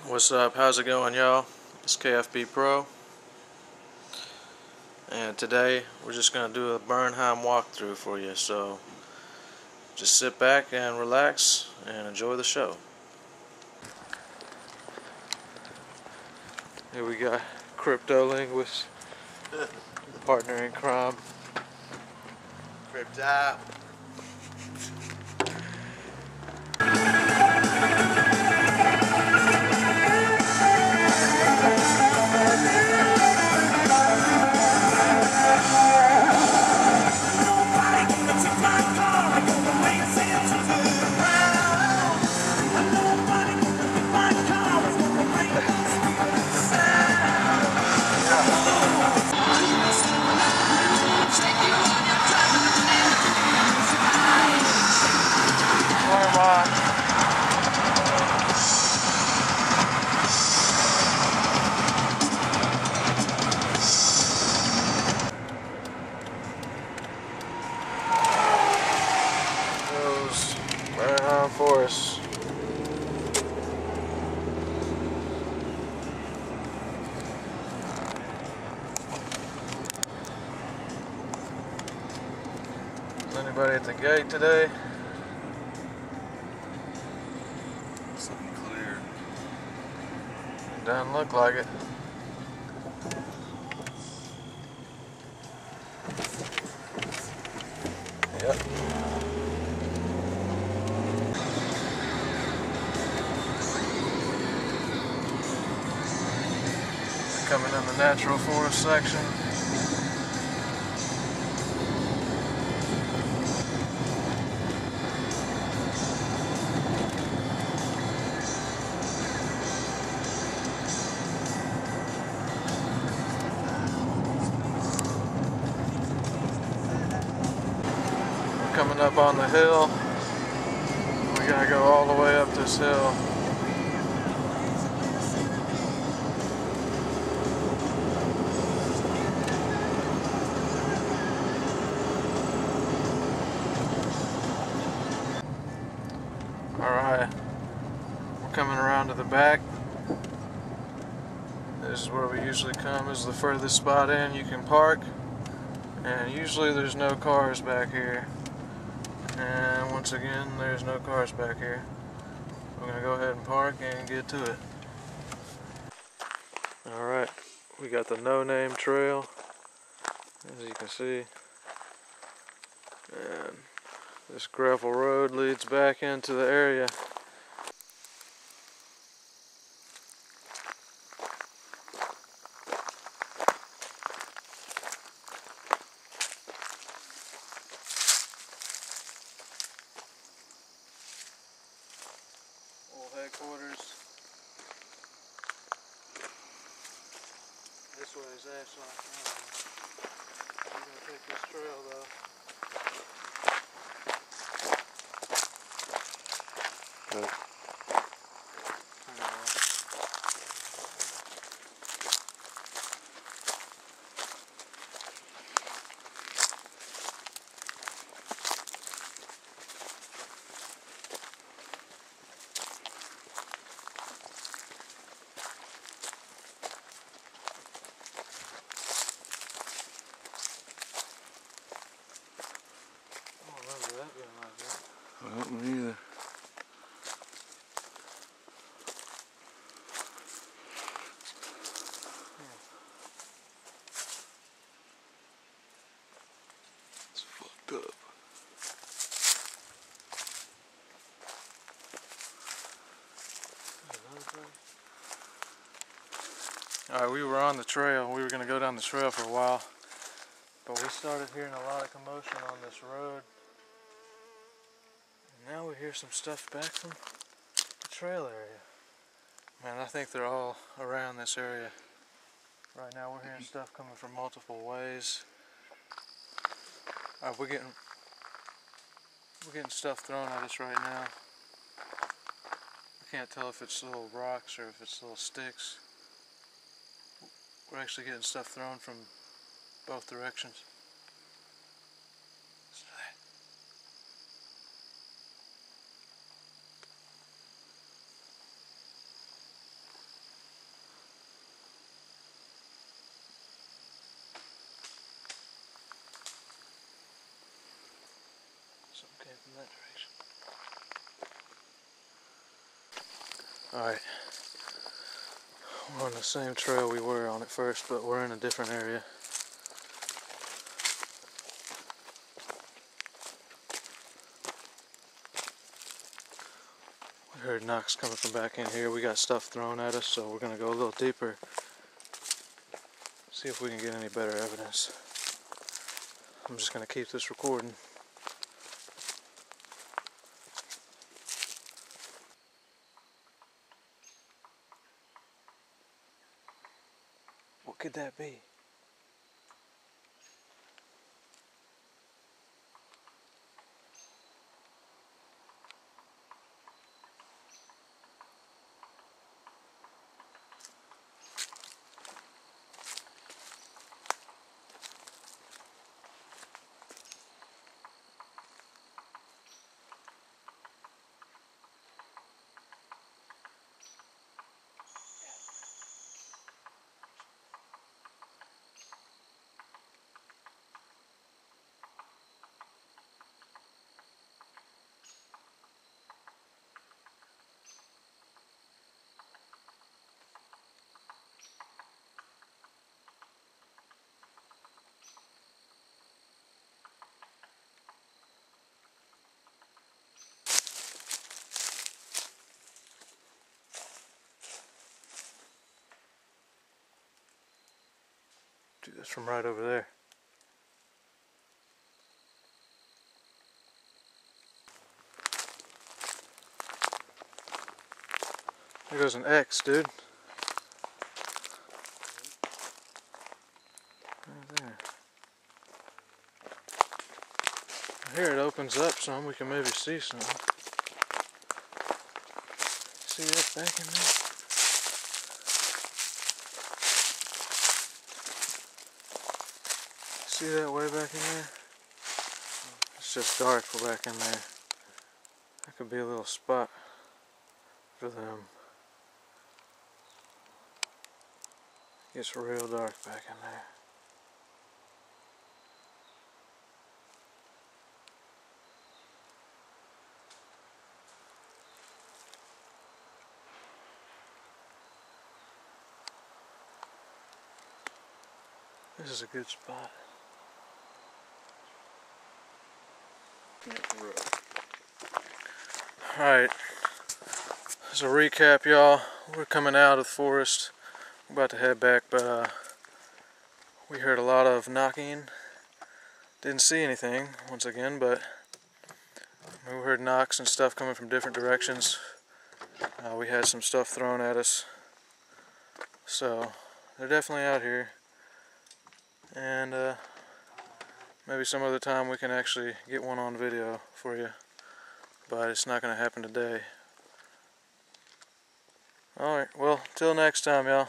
What's up? How's it going, y'all? It's KFB Pro, and today we're just gonna do a Bernheim walkthrough for you. So just sit back and relax and enjoy the show. Here we got cryptolinguist, partner in crime. Crypto. Bernheim Forest. Is anybody at the gate today? It's looking clear. Doesn't look like it. Yep. Coming in the natural forest section. We're coming up on the hill. We gotta go all the way up this hill. Alright, we're coming around to the back. This is where we usually come. This is the furthest spot in you can park. And usually there's no cars back here. And once again, there's no cars back here. We're going to go ahead and park and get to it. Alright, we got the no-name trail, as you can see. And this gravel road leads back into the area. Old headquarters. This way is actually, we're going to take this trail though. Well, me either. It's fucked up. Alright, we were on the trail. We were going to go down the trail for a while. But we started hearing a lot of commotion on this road. And now we hear some stuff back from the trail area. Man, I think they're all around this area. Right now we're hearing stuff coming from multiple ways. We're getting stuff thrown at us right now. I can't tell if it's little rocks or if it's little sticks. We're actually getting stuff thrown from both directions. Alright, we're on the same trail we were on at first, but we're in a different area. We heard knocks coming from back in here. We got stuff thrown at us, so we're going to go a little deeper. See if we can get any better evidence. I'm just going to keep this recording. What could that be? Do this from right over there. There goes an X, dude. Right there. Here it opens up some. We can maybe see some. See that back in there? See that way back in there? It's just dark for back in there. That could be a little spot for them. It's real dark back in there. This is a good spot. Alright, as a recap, y'all, we're coming out of the forest. We're about to head back, but we heard a lot of knocking. Didn't see anything, once again, but we heard knocks and stuff coming from different directions. We had some stuff thrown at us. So, they're definitely out here. And maybe some other time we can actually get one on video for you. But it's not going to happen today. Alright, well, till next time, y'all.